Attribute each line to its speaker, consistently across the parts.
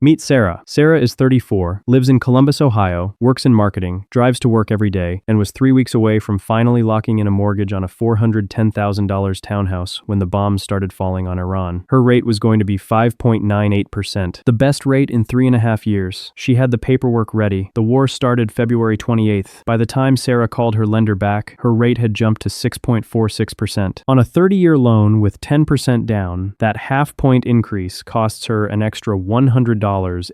Speaker 1: Meet Sarah. Sarah is 34, lives in Columbus, Ohio, works in marketing, drives to work every day, and was 3 weeks away from finally locking in a mortgage on a $410,000 townhouse when the bombs started falling on Iran. Her rate was going to be 5.98%, the best rate in 3.5 years. She had the paperwork ready. The war started February 28th. By the time Sarah called her lender back, her rate had jumped to 6.46%. On a 30-year loan with 10% down, that half-point increase costs her an extra $100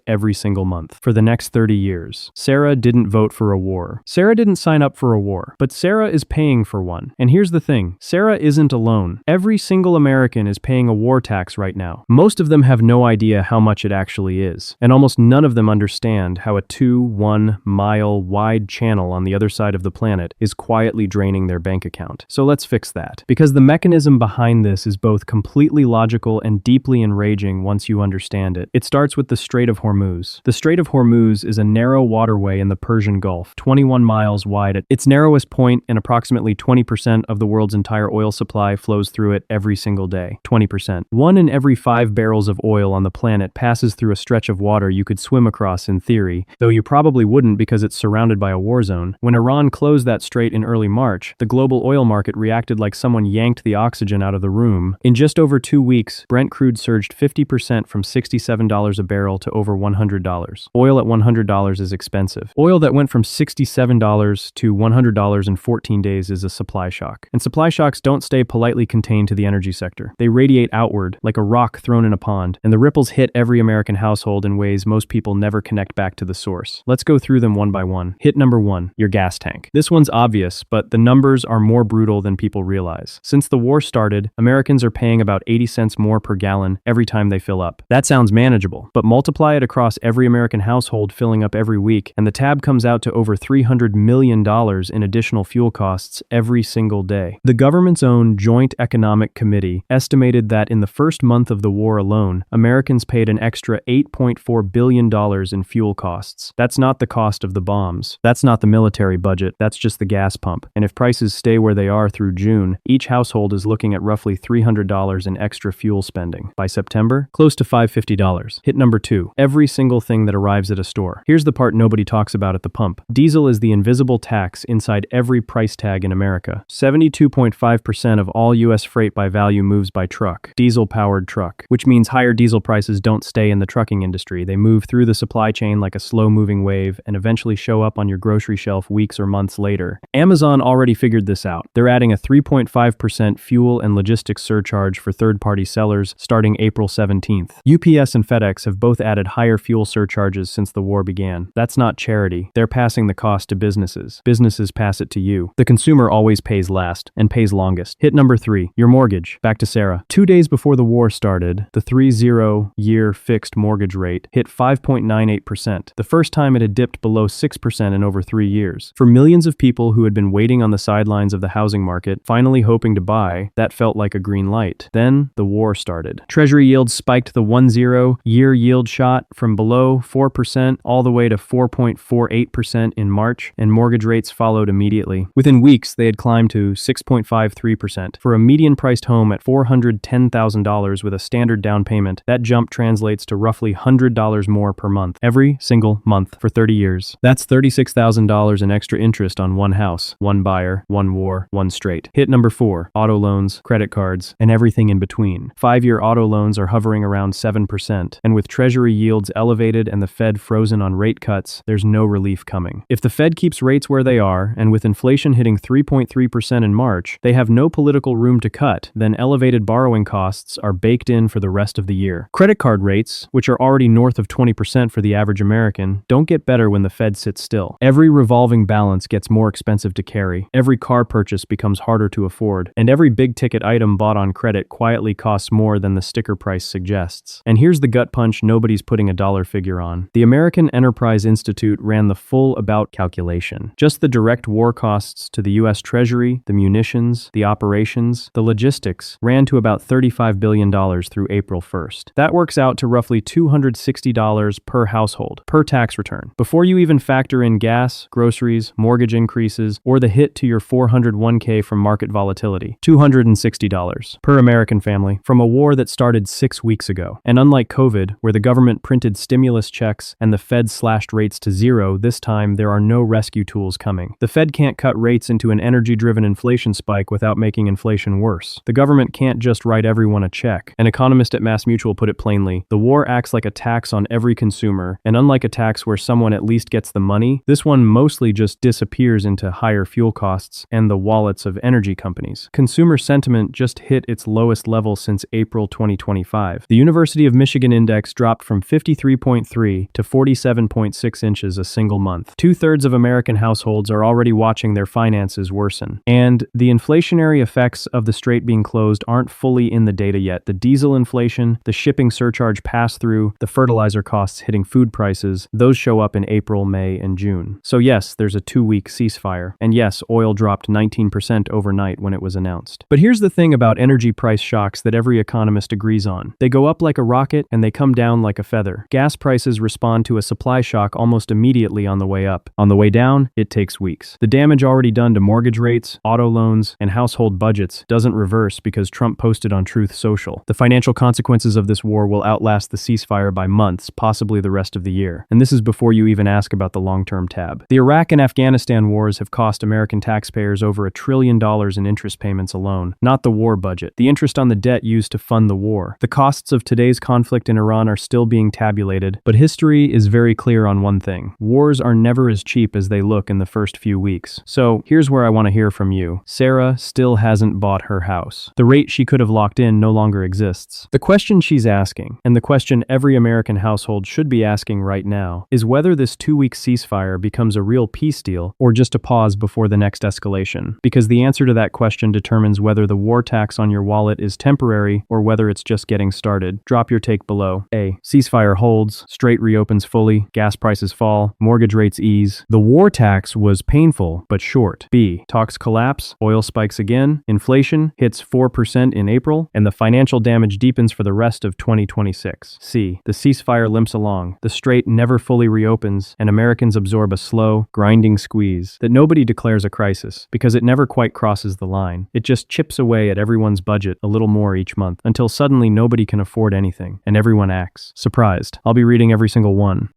Speaker 1: every single month for the next 30 years. Sarah didn't vote for a war. Sarah didn't sign up for a war, but Sarah is paying for one. And here's the thing, Sarah isn't alone. Every single American is paying a war tax right now. Most of them have no idea how much it actually is, and almost none of them understand how a 1 mile wide channel on the other side of the planet is quietly draining their bank account. So let's fix that, because the mechanism behind this is both completely logical and deeply enraging once you understand it. It starts with the Strait of Hormuz. The Strait of Hormuz is a narrow waterway in the Persian Gulf, 21 miles wide at its narrowest point, and approximately 20% of the world's entire oil supply flows through it every single day. 20%. 1 in every 5 barrels of oil on the planet passes through a stretch of water you could swim across in theory, though you probably wouldn't because it's surrounded by a war zone. When Iran closed that strait in early March, the global oil market reacted like someone yanked the oxygen out of the room. In just over 2 weeks, Brent crude surged 50% from $67 a barrel to over $100. Oil at $100 is expensive. Oil that went from $67 to $100 in 14 days is a supply shock. And supply shocks don't stay politely contained to the energy sector. They radiate outward like a rock thrown in a pond, and the ripples hit every American household in ways most people never connect back to the source. Let's go through them one by one. Hit number 1, your gas tank. This one's obvious, but the numbers are more brutal than people realize. Since the war started, Americans are paying about 80 cents more per gallon every time they fill up. That sounds manageable, but multiply it across every American household filling up every week, and the tab comes out to over $300 million in additional fuel costs every single day. The government's own Joint Economic Committee estimated that in the first month of the war alone, Americans paid an extra $8.4 billion in fuel costs. That's not the cost of the bombs. That's not the military budget. That's just the gas pump. And if prices stay where they are through June, each household is looking at roughly $300 in extra fuel spending. By September, close to $550. Hit number 2, every single thing that arrives at a store. Here's the part nobody talks about at the pump. Diesel is the invisible tax inside every price tag in America. 72.5% of all U.S. freight by value moves by truck, diesel-powered truck, which means higher diesel prices don't stay in the trucking industry. They move through the supply chain like a slow-moving wave and eventually show up on your grocery shelf weeks or months later. Amazon already figured this out. They're adding a 3.5% fuel and logistics surcharge for third-party sellers starting April 17th. UPS and FedEx have both added higher fuel surcharges since the war began. That's not charity. They're passing the cost to businesses. Businesses pass it to you. The consumer always pays last and pays longest. Hit number 3, your mortgage. Back to Sarah. 2 days before the war started, the 30-year fixed mortgage rate hit 5.98%, the first time it had dipped below 6% in over 3 years. For millions of people who had been waiting on the sidelines of the housing market, finally hoping to buy, that felt like a green light. Then the war started. Treasury yields spiked. The 10-year yield shot from below 4% all the way to 4.48% in March, and mortgage rates followed immediately. Within weeks, they had climbed to 6.53%. For a median-priced home at $410,000 with a standard down payment, that jump translates to roughly $100 more per month, every single month for 30 years. That's $36,000 in extra interest on one house, one buyer, one war, one strait. Hit number 4, auto loans, credit cards, and everything in between. 5-year auto loans are hovering around 7%, and with Treasury yields elevated and the Fed frozen on rate cuts, there's no relief coming. If the Fed keeps rates where they are, and with inflation hitting 3.3% in March, they have no political room to cut, then elevated borrowing costs are baked in for the rest of the year. Credit card rates, which are already north of 20% for the average American, don't get better when the Fed sits still. Every revolving balance gets more expensive to carry, every car purchase becomes harder to afford, and every big-ticket item bought on credit quietly costs more than the sticker price suggests. And here's the gut punch nobody's putting a dollar figure on. The American Enterprise Institute ran the full about calculation. Just the direct war costs to the U.S. Treasury, the munitions, the operations, the logistics, ran to about $35 billion through April 1st. That works out to roughly $260 per household, per tax return, before you even factor in gas, groceries, mortgage increases, or the hit to your 401k from market volatility. $260 per American family from a war that started 6 weeks ago. And unlike COVID, where the government government printed stimulus checks and the Fed slashed rates to zero. This time, there are no rescue tools coming. The Fed can't cut rates into an energy-driven inflation spike without making inflation worse. The government can't just write everyone a check. An economist at MassMutual put it plainly, the war acts like a tax on every consumer, and unlike a tax where someone at least gets the money, this one mostly just disappears into higher fuel costs and the wallets of energy companies. Consumer sentiment just hit its lowest level since April 2025. The University of Michigan index dropped from 53.3 to 47.6 inches a single month. 2/3 of American households are already watching their finances worsen. And the inflationary effects of the strait being closed aren't fully in the data yet. The diesel inflation, the shipping surcharge pass-through, the fertilizer costs hitting food prices, those show up in April, May, and June. So yes, there's a 2-week ceasefire. And yes, oil dropped 19% overnight when it was announced. But here's the thing about energy price shocks that every economist agrees on. They go up like a rocket and they come down like a feather. Gas prices respond to a supply shock almost immediately on the way up. On the way down, it takes weeks. The damage already done to mortgage rates, auto loans, and household budgets doesn't reverse because Trump posted on Truth Social. The financial consequences of this war will outlast the ceasefire by months, possibly the rest of the year. And this is before you even ask about the long-term tab. The Iraq and Afghanistan wars have cost American taxpayers over $1 trillion in interest payments alone, not the war budget, the interest on the debt used to fund the war. The costs of today's conflict in Iran are still being tabulated, but history is very clear on one thing. Wars are never as cheap as they look in the first few weeks. So here's where I want to hear from you. Sarah still hasn't bought her house. The rate she could have locked in no longer exists. The question she's asking, and the question every American household should be asking right now, is whether this 2-week ceasefire becomes a real peace deal or just a pause before the next escalation. Because the answer to that question determines whether the war tax on your wallet is temporary or whether it's just getting started. Drop your take below. A. Ceasefire holds, strait reopens fully, gas prices fall, mortgage rates ease. The war tax was painful but short. B. Talks collapse, oil spikes again, inflation hits 4% in April, and the financial damage deepens for the rest of 2026. C. The ceasefire limps along, the strait never fully reopens, and Americans absorb a slow, grinding squeeze that nobody declares a crisis because it never quite crosses the line. It just chips away at everyone's budget a little more each month until suddenly nobody can afford anything and everyone acts surprised. I'll be reading every single one.